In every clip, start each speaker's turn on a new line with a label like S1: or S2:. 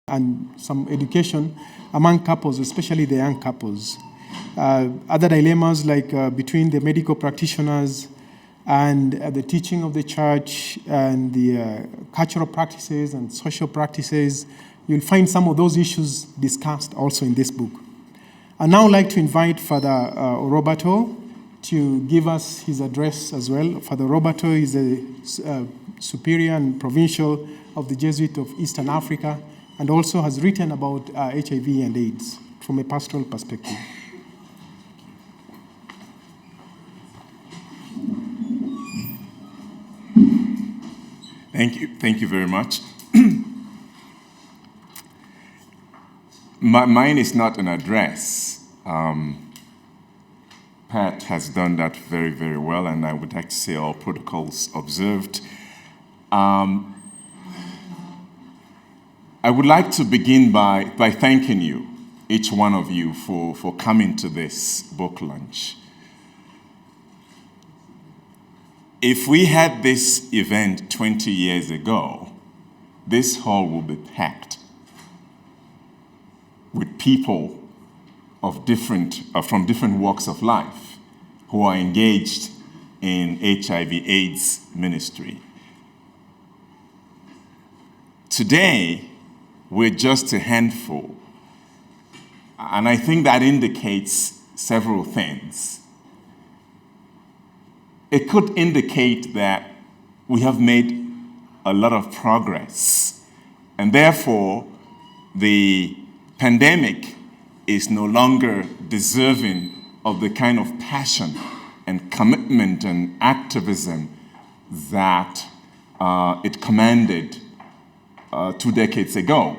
S1: and some education among couples, especially the young couples. Other dilemmas like between the medical practitioners and the teaching of the church and the cultural practices and social practices, you'll find some of those issues discussed also in this book. I'd now like to invite Father Roberto to give us his address as well. Father Roberto is the superior and provincial of the Jesuit of Eastern Africa, and also has written about HIV and AIDS from a pastoral perspective.
S2: Thank you very much. Mine is not an address. Pat has done that very, very well, and I would like to say all protocols observed. I would like to begin by thanking you, each one of you, for coming to this book launch. If we had this event 20 years ago, this hall would be packed with people of from different walks of life who are engaged in HIV/AIDS ministry. Today, we're just a handful, and I think that indicates several things. It could indicate that we have made a lot of progress, and therefore the pandemic is no longer deserving of the kind of passion and commitment and activism that it commanded 2 decades ago.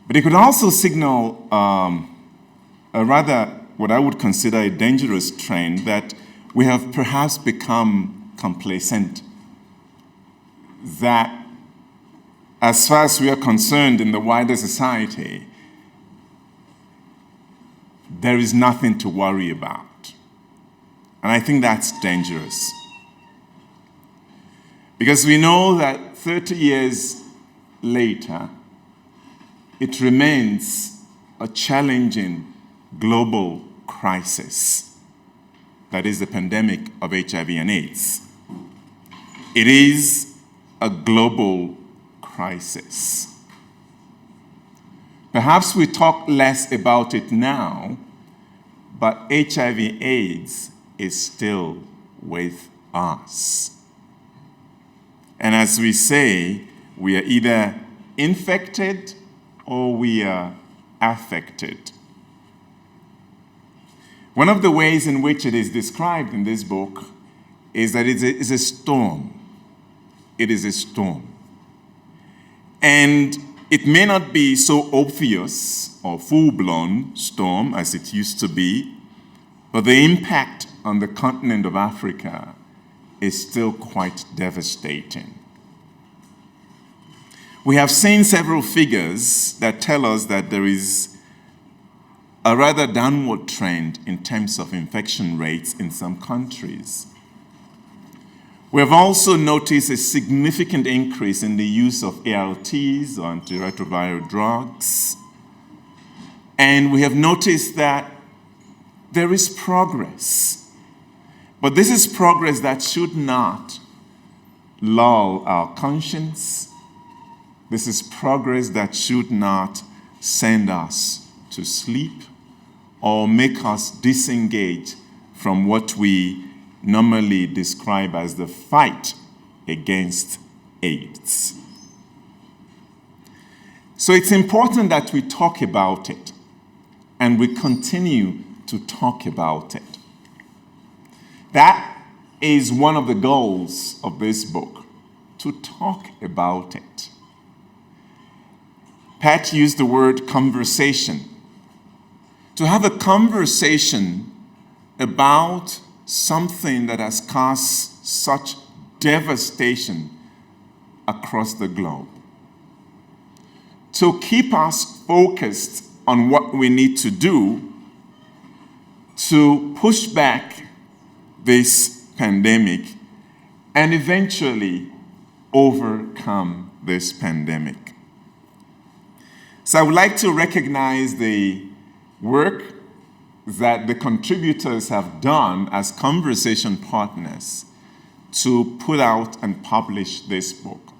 S2: But it could also signal a rather, what I would consider a dangerous trend, that we have perhaps become complacent, that as far as we are concerned in the wider society, there is nothing to worry about. And I think that's dangerous. Because we know that 30 years later, it remains a challenging global crisis. That is the pandemic of HIV and AIDS. It is a global crisis. Perhaps we talk less about it now, but HIV/AIDS is still with us. And as we say, we are either infected or we are affected. One of the ways in which it is described in this book is that it's a storm. It is a storm. And it may not be so obvious or full-blown storm as it used to be, but the impact on the continent of Africa is still quite devastating. We have seen several figures that tell us that there is a rather downward trend in terms of infection rates in some countries. We have also noticed a significant increase in the use of ARTs, or antiretroviral drugs. And we have noticed that there is progress. But this is progress that should not lull our conscience. This is progress that should not send us to sleep or make us disengage from what we normally describe as the fight against AIDS. So it's important that we talk about it, and we continue to talk about it. That is one of the goals of this book, to talk about it. Pat used the word conversation. To have a conversation about something that has caused such devastation across the globe. To keep us focused on what we need to do to push back this pandemic and eventually overcome this pandemic. So I would like to recognize the work that the contributors have done as conversation partners to put out and publish this book.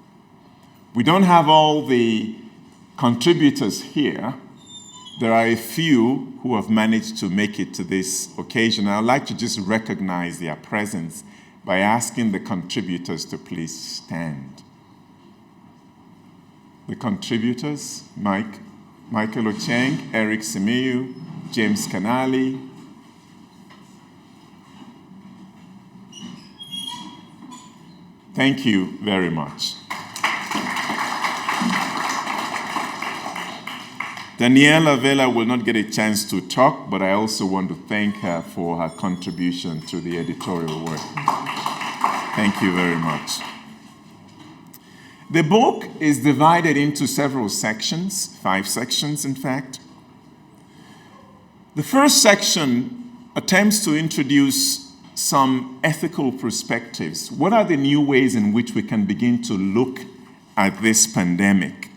S2: We don't have all the contributors here. There are a few who have managed to make it to this occasion. I'd like to just recognize their presence by asking the contributors to please stand. The contributors, Michael Ocheng, Eric Simiyu, James Canali. Thank you very much. Daniela Vela will not get a chance to talk, but I also want to thank her for her contribution to the editorial work. Thank you very much. The book is divided into several sections, 5 sections in fact. The first section attempts to introduce some ethical perspectives. What are the new ways in which we can begin to look at this pandemic?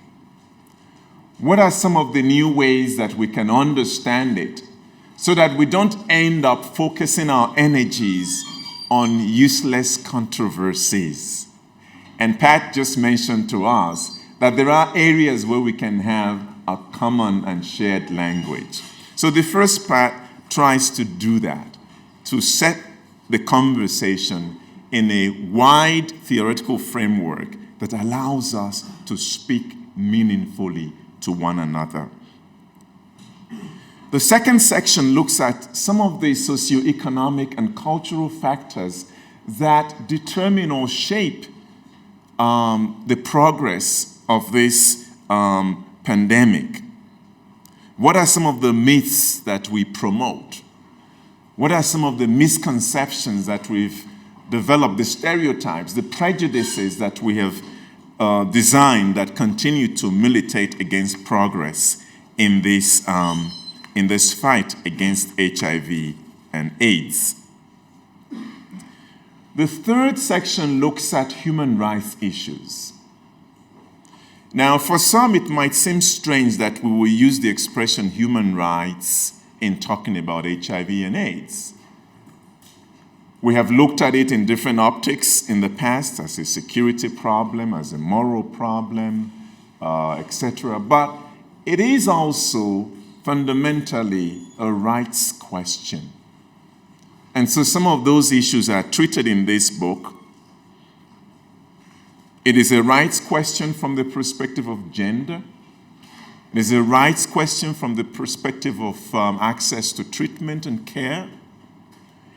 S2: What are some of the new ways that we can understand it so that we don't end up focusing our energies on useless controversies? And Pat just mentioned to us that there are areas where we can have a common and shared language. So the first part tries to do that, to set the conversation in a wide theoretical framework that allows us to speak meaningfully to one another. The second section looks at some of the socioeconomic and cultural factors that determine or shape the progress of this pandemic. What are some of the myths that we promote? What are some of the misconceptions that we've developed, the stereotypes, the prejudices that we have designed that continue to militate against progress in this fight against HIV and AIDS? The third section looks at human rights issues. Now, for some, it might seem strange that we will use the expression human rights in talking about HIV and AIDS. We have looked at it in different optics in the past as a security problem, as a moral problem, etc. But it is also fundamentally a rights question. And so some of those issues are treated in this book. It is a rights question from the perspective of gender. It is a rights question from the perspective of access to treatment and care.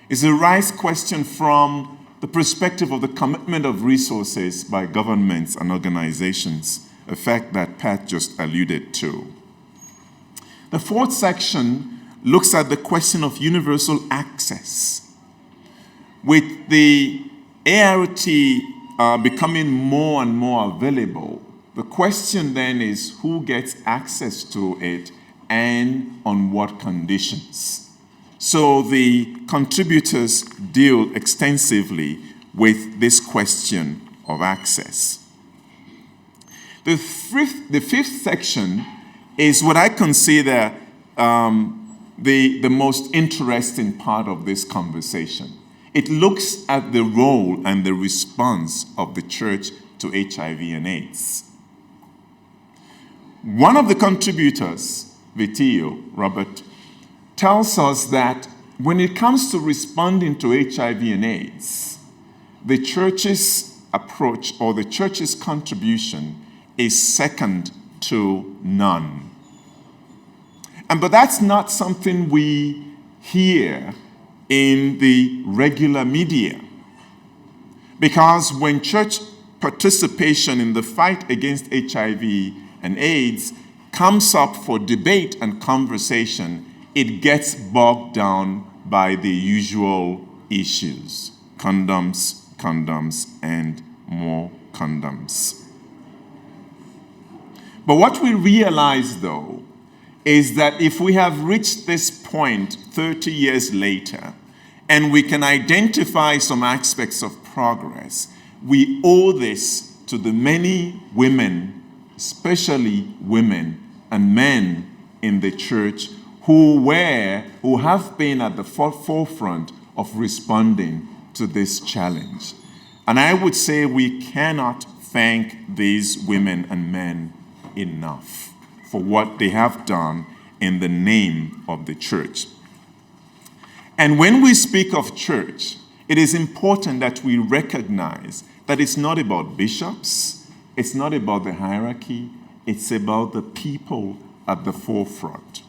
S2: It's a rights question from the perspective of the commitment of resources by governments and organizations, a fact that Pat just alluded to. The fourth section looks at the question of universal access. With the ART becoming more and more available, the question then is who gets access to it and on what conditions. So the contributors deal extensively with this question of access. The fifth section is what I consider the most interesting part of this conversation. It looks at the role and the response of the church to HIV and AIDS. One of the contributors, Vitio, Robert, tells us that when it comes to responding to HIV and AIDS, the church's approach or the church's contribution is second to none. But that's not something we hear in the regular media. Because when church participation in the fight against HIV and AIDS comes up for debate and conversation, it gets bogged down by the usual issues. Condoms, and more condoms. But what we realize, though, is that if we have reached this point 30 years later, and we can identify some aspects of progress, we owe this to the many women, especially women and men in the church who have been at the forefront of responding to this challenge. And I would say we cannot thank these women and men enough for what they have done in the name of the church. And when we speak of church, it is important that we recognize that it's not about bishops, it's not about the hierarchy, it's about the people at the forefront.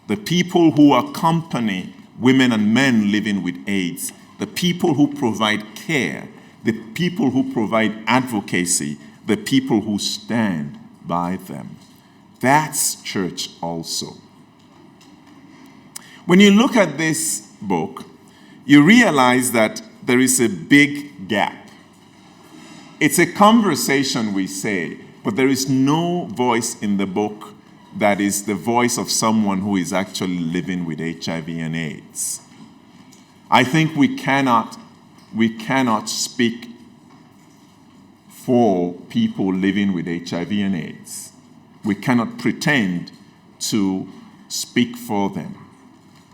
S2: The people who accompany women and men living with AIDS, the people who provide care, the people who provide advocacy, the people who stand by them. That's church also. When you look at this book, you realize that there is a big gap. It's a conversation, we say, but there is no voice in the book that is the voice of someone who is actually living with HIV and AIDS. I think we cannot speak for people living with HIV and AIDS. We cannot pretend to speak for them.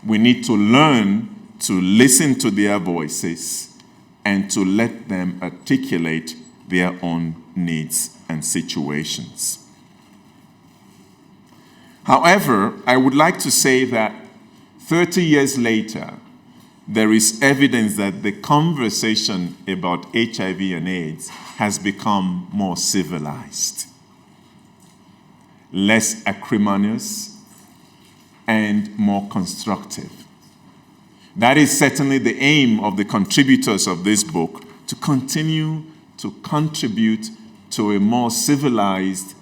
S2: We need to learn to listen to their voices and to let them articulate their own needs and situations. However, I would like to say that 30 years later, there is evidence that the conversation about HIV and AIDS has become more civilized, less acrimonious, and more constructive. That is certainly the aim of the contributors of this book, to continue to contribute to a more civilized,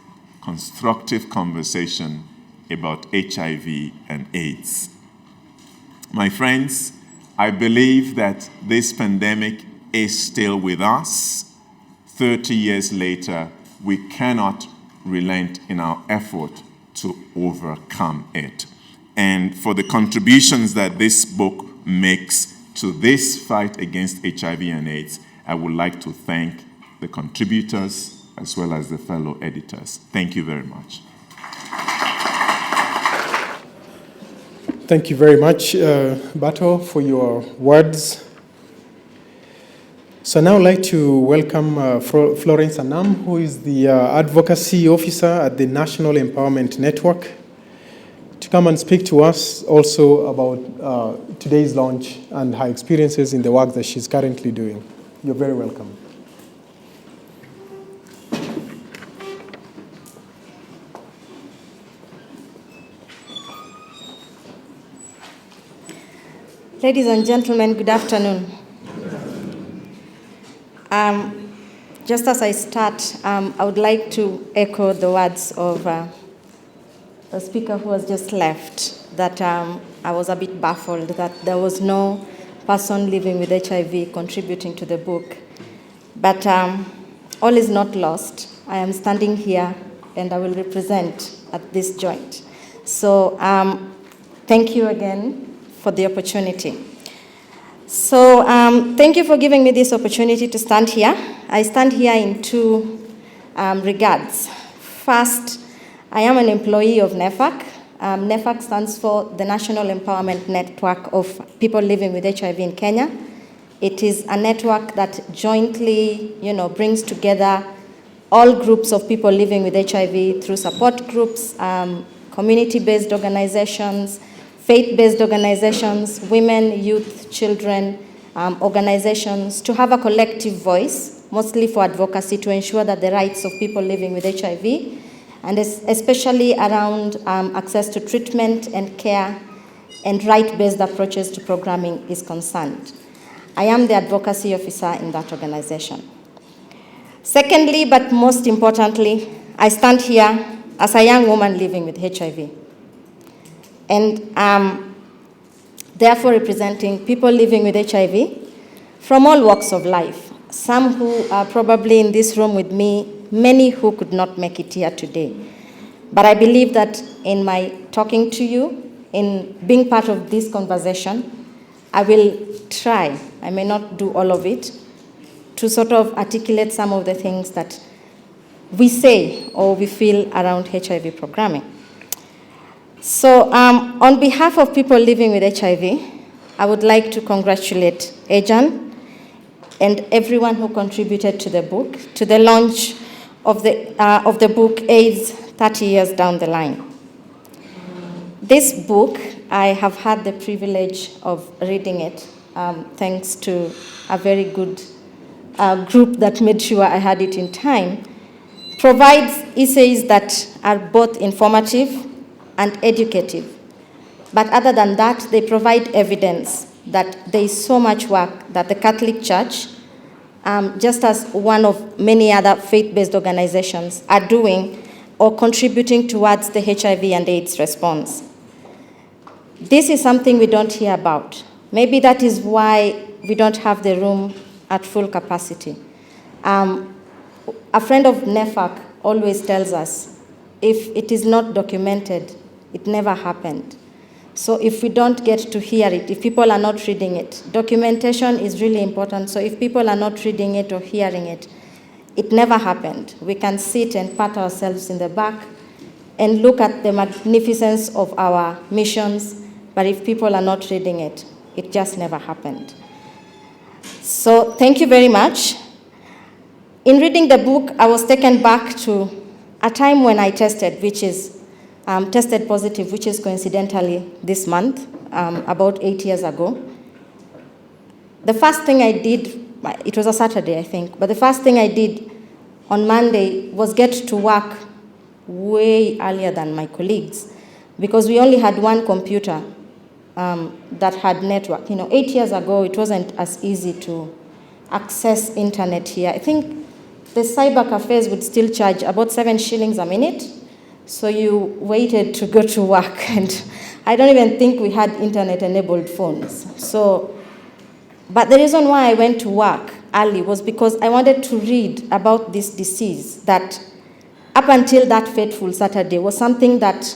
S2: constructive conversation about HIV and AIDS. My friends, I believe that this pandemic is still with us. 30 years later, we cannot relent in our effort to overcome it. And for the contributions that this book makes to this fight against HIV and AIDS, I would like to thank the contributors as well as the fellow editors. Thank you very much.
S1: Thank you very much, Bato, for your words. So now I'd like to welcome Florence Anam, who is the Advocacy Officer at the National Empowerment Network, to come and speak to us also about today's launch and her experiences in the work that she's currently doing. You're very welcome.
S3: Ladies and gentlemen, good afternoon. Just as I start, I would like to echo the words of the speaker who has just left, that I was a bit baffled that there was no person living with HIV contributing to the book. But all is not lost. I am standing here and I will represent at this joint. So thank you again for the opportunity. So thank you for giving me this opportunity to stand here. I stand here in two regards. First, I am an employee of NEPHAK. NEPHAK stands for the National Empowerment Network of People Living with HIV in Kenya. It is a network that jointly, brings together all groups of people living with HIV through support groups, community-based organizations, faith-based organizations, women, youth, children, organizations, to have a collective voice, mostly for advocacy, to ensure that the rights of people living with HIV, and especially around access to treatment and care and right-based approaches to programming is concerned. I am the advocacy officer in that organization. Secondly, but most importantly, I stand here as a young woman living with HIV. And therefore representing people living with HIV from all walks of life. Some who are probably in this room with me, many who could not make it here today. But I believe that in my talking to you, in being part of this conversation, I will try, I may not do all of it, to sort of articulate some of the things that we say or we feel around HIV programming. So on behalf of people living with HIV, I would like to congratulate Ejan and everyone who contributed to the book, to the launch of the book AIDS 30 Years Down the Line. This book, I have had the privilege of reading it thanks to a very good group that made sure I had it in time, provides essays that are both informative and educative. But other than that, they provide evidence that there is so much work that the Catholic Church, just as one of many other faith-based organizations, are doing or contributing towards the HIV and AIDS response. This is something we don't hear about. Maybe that is why we don't have the room at full capacity. A friend of NEPHAK always tells us, if it is not documented, it never happened. So if we don't get to hear it, if people are not reading it, documentation is really important. So if people are not reading it or hearing it, it never happened. We can sit and pat ourselves in the back and look at the magnificence of our missions, but if people are not reading it, it just never happened. So thank you very much. In reading the book, I was taken back to a time when I tested, tested positive, which is coincidentally this month, about 8 years ago. The first thing I did, it was a Saturday, I think, but the first thing I did on Monday was get to work way earlier than my colleagues, because we only had one computer that had network. 8 years ago, it wasn't as easy to access internet here. I think the cyber cafes would still charge about 7 shillings a minute. So you waited to go to work, and I don't even think we had internet-enabled phones. But the reason why I went to work early was because I wanted to read about this disease that, up until that fateful Saturday, was something that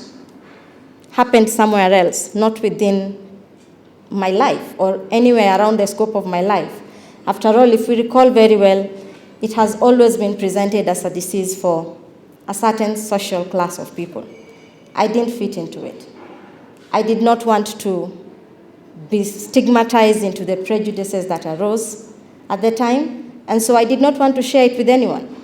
S3: happened somewhere else, not within my life or anywhere around the scope of my life. After all, if we recall very well, it has always been presented as a disease for a certain social class of people. I didn't fit into it. I did not want to be stigmatized into the prejudices that arose at the time, and so I did not want to share it with anyone.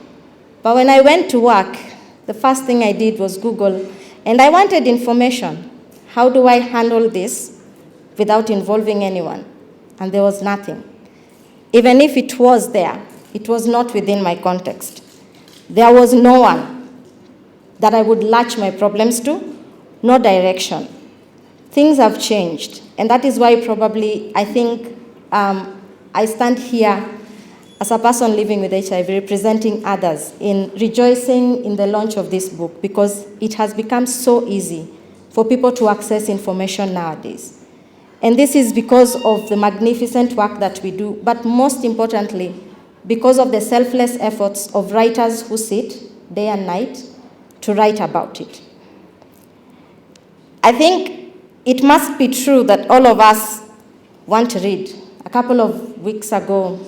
S3: But when I went to work, the first thing I did was Google, and I wanted information. How do I handle this without involving anyone? And there was nothing. Even if it was there, it was not within my context. There was no one that I would latch my problems to, no direction. Things have changed, and that is why probably I think I stand here as a person living with HIV, representing others in rejoicing in the launch of this book, because it has become so easy for people to access information nowadays. And this is because of the magnificent work that we do, but most importantly, because of the selfless efforts of writers who sit day and night to write about it. I think it must be true that all of us want to read. A couple of weeks ago,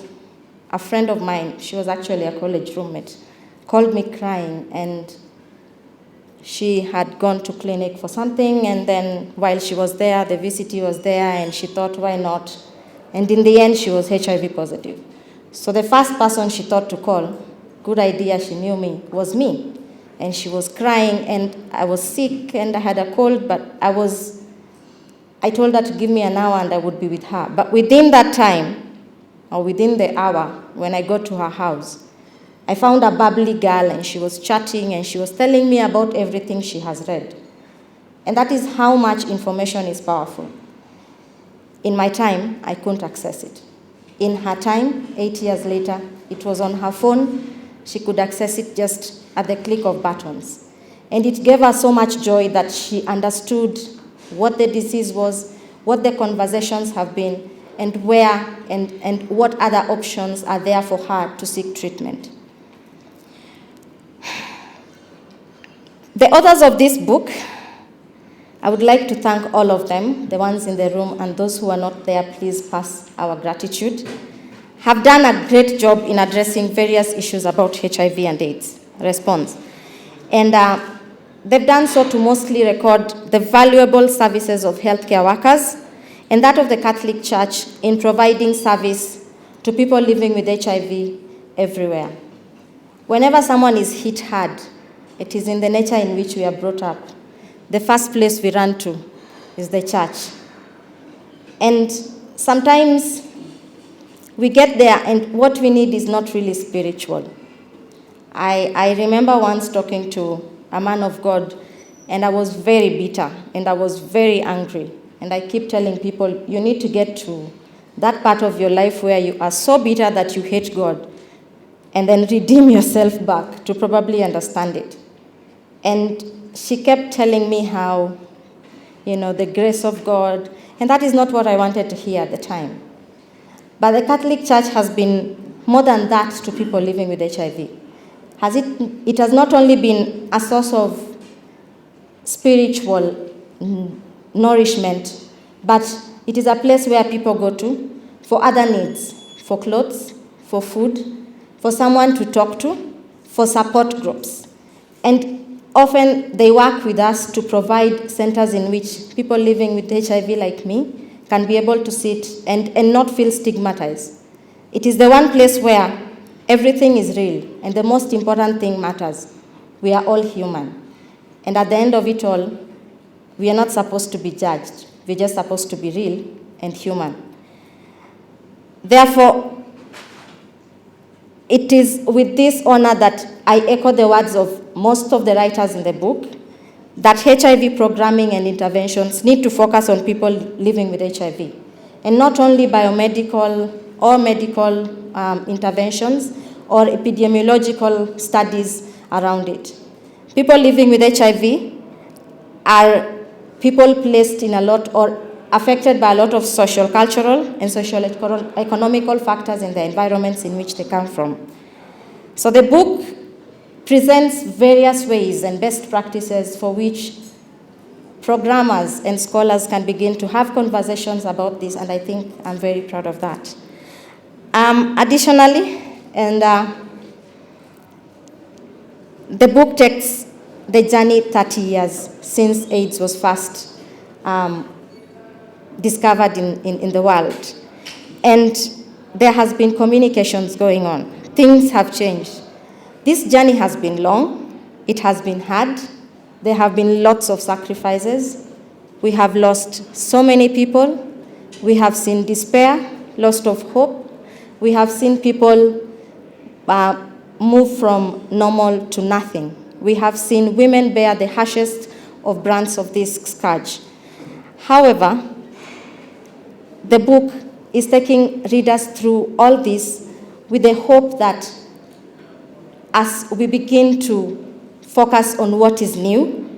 S3: a friend of mine, she was actually a college roommate, called me crying, and she had gone to clinic for something, and then while she was there, the VCT was there, and she thought, why not? And in the end, she was HIV positive. So the first person she thought to call, good idea, she knew me, was me. And she was crying, and I was sick, and I had a cold, but I told her to give me an hour and I would be with her. But within that time, or within the hour, when I got to her house, I found a bubbly girl, and she was chatting, and she was telling me about everything she has read. And that is how much information is powerful. In my time, I couldn't access it. In her time, 8 years later, it was on her phone. She could access it just at the click of buttons. And it gave her so much joy that she understood what the disease was, what the conversations have been, and where and what other options are there for her to seek treatment. The authors of this book, I would like to thank all of them, the ones in the room and those who are not there, please pass our gratitude. have done a great job in addressing various issues about HIV and AIDS response. And they've done so to mostly record the valuable services of healthcare workers and that of the Catholic Church in providing service to people living with HIV everywhere. Whenever someone is hit hard, it is in the nature in which we are brought up. The first place we run to is the church. And sometimes we get there and what we need is not really spiritual. I remember once talking to a man of God and I was very bitter and I was very angry. And I keep telling people, you need to get to that part of your life where you are so bitter that you hate God and then redeem yourself back to probably understand it. And she kept telling me how, the grace of God, and that is not what I wanted to hear at the time. But the Catholic Church has been more than that to people living with HIV. It has not only been a source of spiritual nourishment, but it is a place where people go to for other needs, for clothes, for food, for someone to talk to, for support groups. And often they work with us to provide centers in which people living with HIV like me can be able to sit and not feel stigmatized. It is the one place where everything is real and the most important thing matters. We are all human. And at the end of it all, we are not supposed to be judged. We're just supposed to be real and human. Therefore, it is with this honor that I echo the words of most of the writers in the book, that HIV programming and interventions need to focus on people living with HIV, and not only biomedical or medical interventions or epidemiological studies around it. People living with HIV are people placed in a lot or affected by a lot of social, cultural, and social economical factors in the environments in which they come from. So the book presents various ways and best practices for which programmers and scholars can begin to have conversations about this, and I think I'm very proud of that. Additionally, the book takes the journey 30 years since AIDS was first discovered in the world. And there has been communications going on. Things have changed. This journey has been long. It has been hard. There have been lots of sacrifices. We have lost so many people. We have seen despair, loss of hope. We have seen people move from normal to nothing. We have seen women bear the harshest of brands of this scourge. However, the book is taking readers through all this with the hope that as we begin to focus on what is new,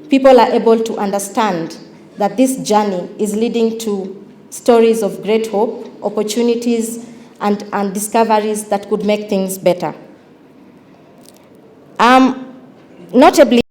S3: people are able to understand that this journey is leading to stories of great hope, opportunities, and discoveries that could make things better. Notably,